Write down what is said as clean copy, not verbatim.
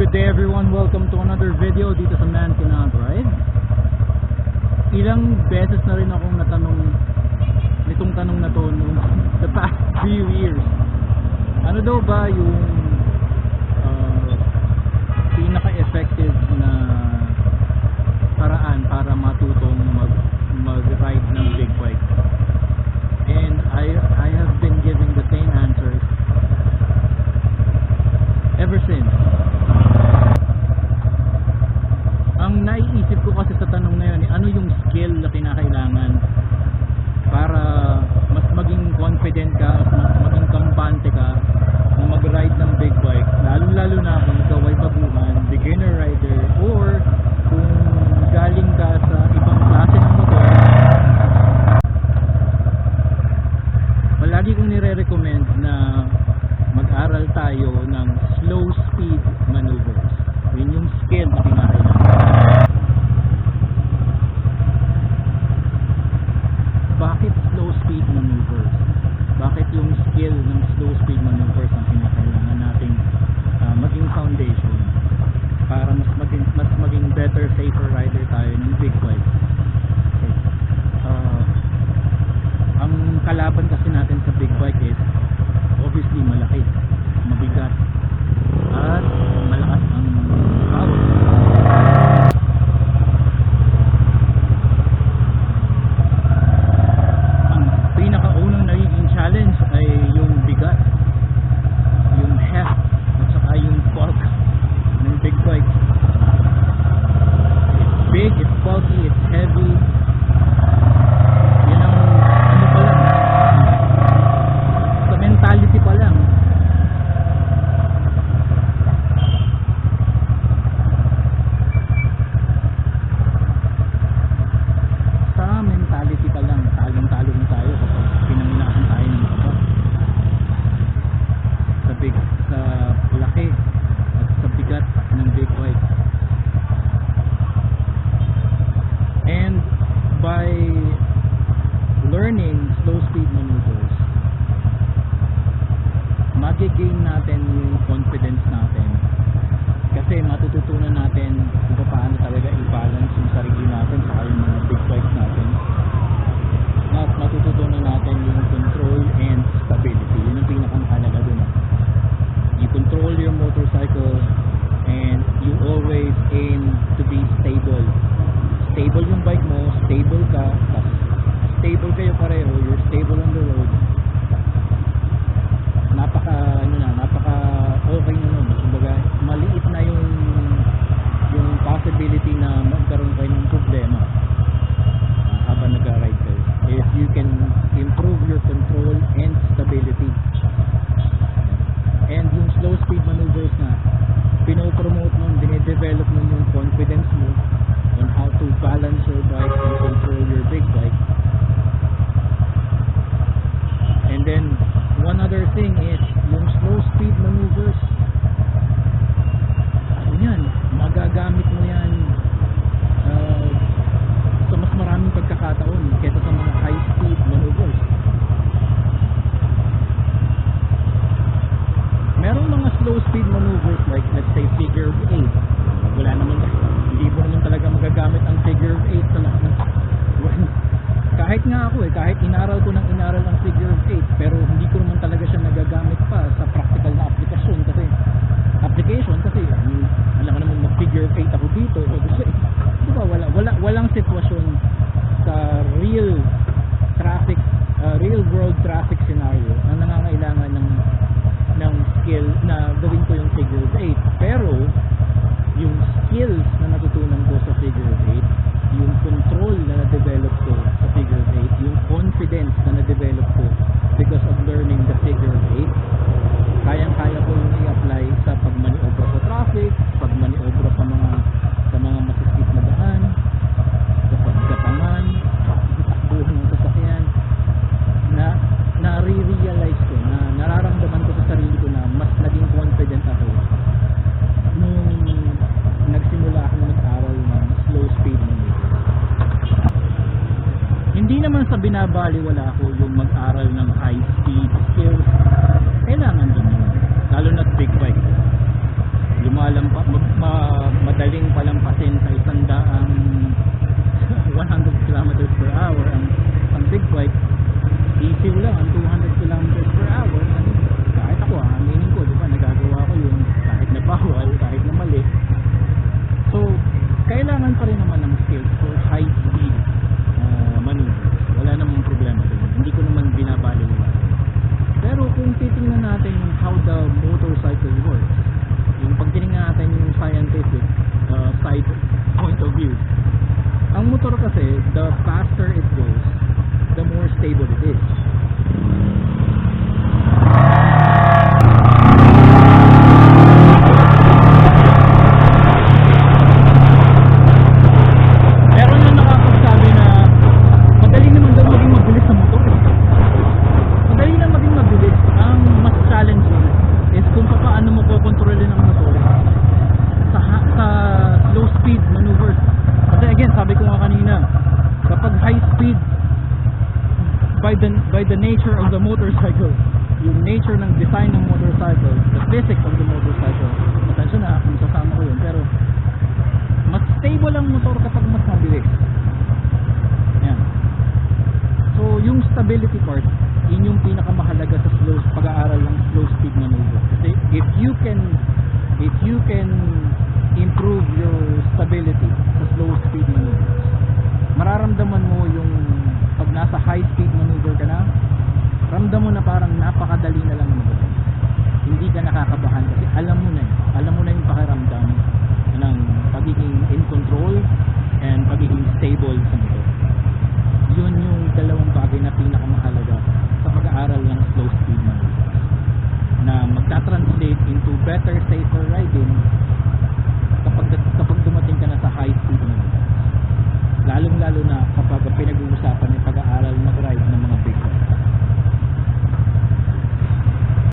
Good day everyone, welcome to another video dito sa Man Cannot Ride. Ilang beses na rin akong natanong nitong tanong na to nung the past few years. Ano daw ba yung pinaka-effective na paraan para matutong mag-ride ng big bike? And I have been giving the same answers ever since. Ang naiisip ko kasi sa tanong na yun, ano yung skill na kinakailangan para mas maging confident ka, mas maging kampante ka na mag-ride ng big bike, lalo na kung ikaw ay baguhan, beginner rider, or kung galing ka sa ibang klase ng motor. Palagi kong nire-recommend na mag-aral tayo ng slow speed maneuvers. Yun yung skill na kinakailangan. Bakit slow speed maneuvers? Bakit yung skill ng slow speed maneuvers ang kinakailangan nating maging foundation para mas maging better, safer rider tayo ng big bike? Okay. Ang kalaban kasi natin sa big bike is obviously malaki, mabigat, at malakas ang power. Ang pinakaunang nagiging challenge ay yung bigat, yung heft, at saka yung bulk ng big bike. It's big, it's bulky, it's heavy. Yun ang ano pa lang, sa mentality pa lang. Mentality pa lang, talong-talo na tayo kapag pinangunahan tayo ng iba sa laki at sa bigat ng big bike. And by learning slow speed maneuvers, mag-gain natin yung confidence natin, kasi matututunan natin kung paano talaga i-balance yung sarili natin sa yung mga big bikes natin. At matututunan natin yung control and stability. Yun ang pinakamahalaga dun. You control your motorcycle and you always aim to be stable. Stable yung bike mo, stable ka, stable kayo pareho, you're stable on the road. Napaka okay na nun. Kumbaga, maliit na yung possibility na magkaroon kayo ng problema habang nag-ride kayo, if you can improve your control and stability. And yung slow speed maneuvers na pinopromote nun, dine-develop nun yung confidence mo on how to balance your bike and control your big bike. And then one other thing is yung slow speed maneuvers, ano yan, magagamit mo yan sa mas maraming pagkakataon kaysa sa mga high speed maneuvers. Merong mga slow speed maneuvers like let's say figure of 8. Wala naman, hindi mo naman talaga magagamit ang figure of 8 sa lahat ng kahit nga ako kahit inaral ko ang figure of 8, pero hindi ko naman talaga siya nagagamit pa sa practical na application kasi wala ka naman mag-figure of 8 ako dito. Kasi diba, walang sitwasyon sa real world traffic scenario na nangangailangan ng skill na gawin ko yung figure of 8. Pero yung skills na natutunan ko sa figure of 8, yung control na na-develop ko sa figure of 8, yung confidence na na-develop ko because of learning the figure of 8, kayang-kaya ko yung i-apply sa pagmaniobra sa traffic, pagmaniobra sa mga masiskip na daan, sa paggapangan, takbuhan ng sasakyan, na nare-realize ko, na nararamdaman ko sa sarili ko na mas naging confident ako nung nagsimula ako mag-aral ng slow speed maneuvers. Hindi naman sa binabaliwala ko yung mag-aral ng high speed skills. Kailangan din yun, lalo na big bike. the nature of the motorcycle, yung nature ng design ng motorcycle, the physics of the motorcycle, pasensya na kung sasama ko yun, pero mas stable ang motor kapag mas mabilis. Yan. So yung stability part, yun yung pinakamahalaga sa pag-aaral ng slow speed maneuver. Kasi if you can improve your stability sa slow speed maneuvers, mararamdaman mo yung pag nasa high speed maneuver ka na, ramdam mo na parang napakadali na lang mo. Hindi ka nakakabahan kasi alam mo na yung pakiramdam ng pagiging in control and pagiging stable sa motor. Yun yung dalawang bagay na pinakamahalaga sa pag-aaral ng slow speed maneuvers, na magta-translate into better, safer riding kapag dumating ka na sa high speed maneuvers. Lalong-lalo na